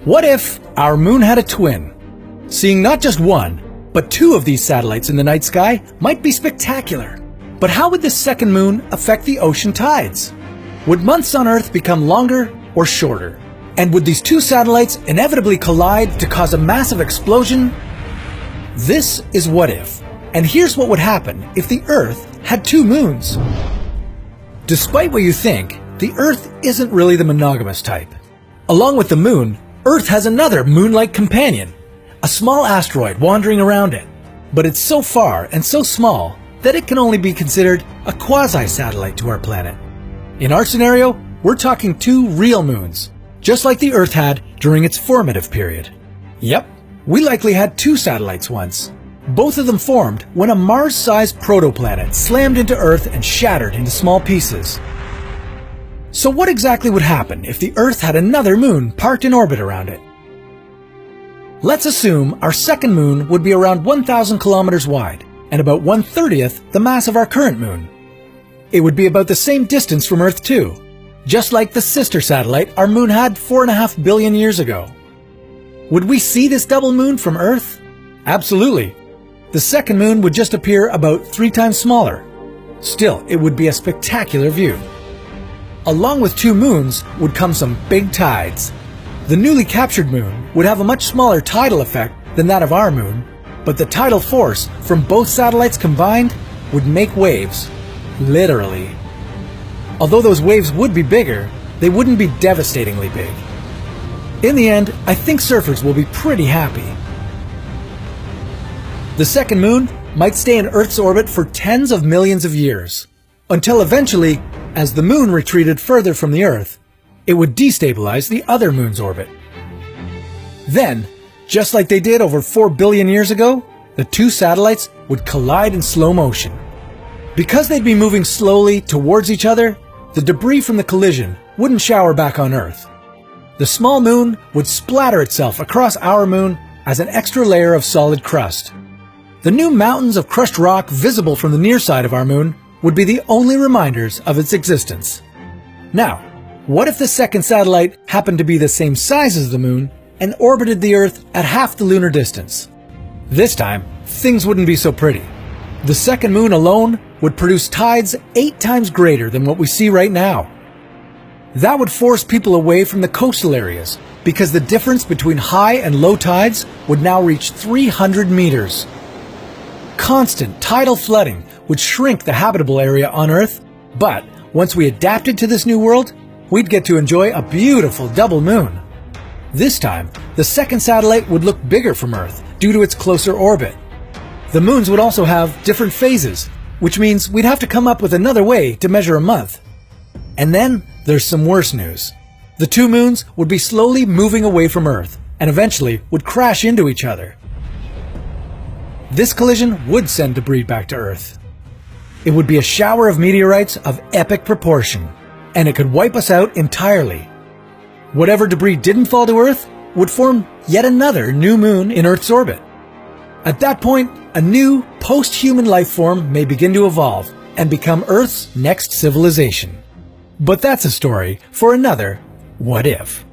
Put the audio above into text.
What if our moon had a twin? Seeing not just one, but two of these satellites in the night sky might be spectacular. But how would this second moon affect the ocean tides? Would months on Earth become longer or shorter? And would these two satellites inevitably collide to cause a massive explosion? This is What If, and here's what would happen if the Earth had two moons. Despite what you think, the Earth isn't really the monogamous type. Along with the moon, Earth has another moon-like companion, a small asteroid wandering around it. But it's so far and so small that it can only be considered a quasi-satellite to our planet. In our scenario, we're talking two real moons, just like the Earth had during its formative period. Yep, we likely had two satellites once. Both of them formed when a Mars-sized protoplanet slammed into Earth and shattered into small pieces. So what exactly would happen if the Earth had another moon parked in orbit around it? Let's assume our second moon would be around 1,000 kilometers wide and about 1/30th the mass of our current moon. It would be about the same distance from Earth too, just like the sister satellite our moon had 4.5 billion years ago. Would we see this double moon from Earth? Absolutely. The second moon would just appear about 3 times smaller. Still, it would be a spectacular view. Along with two moons would come some big tides. The newly captured moon would have a much smaller tidal effect than that of our moon, but the tidal force from both satellites combined would make waves, literally. Although those waves would be bigger, they wouldn't be devastatingly big. In the end, I think surfers will be pretty happy. The second moon might stay in Earth's orbit for tens of millions of years, until eventually, as the moon retreated further from the Earth, it would destabilize the other moon's orbit. Then, just like they did over 4 billion years ago, the two satellites would collide in slow motion. Because they'd be moving slowly towards each other, the debris from the collision wouldn't shower back on Earth. The small moon would splatter itself across our moon as an extra layer of solid crust. The new mountains of crushed rock visible from the near side of our moon would be the only reminders of its existence. Now, what if the second satellite happened to be the same size as the moon and orbited the Earth at half the lunar distance? This time, things wouldn't be so pretty. The second moon alone would produce tides 8 times greater than what we see right now. That would force people away from the coastal areas because the difference between high and low tides would now reach 300 meters. Constant tidal flooding would shrink the habitable area on Earth, but once we adapted to this new world, we'd get to enjoy a beautiful double moon. This time, the second satellite would look bigger from Earth due to its closer orbit. The moons would also have different phases, which means we'd have to come up with another way to measure a month. And then there's some worse news. The two moons would be slowly moving away from Earth and eventually would crash into each other. This collision would send debris back to Earth. It would be a shower of meteorites of epic proportion, and it could wipe us out entirely. Whatever debris didn't fall to Earth would form yet another new moon in Earth's orbit. At that point, a new, post-human life form may begin to evolve and become Earth's next civilization. But that's a story for another What If.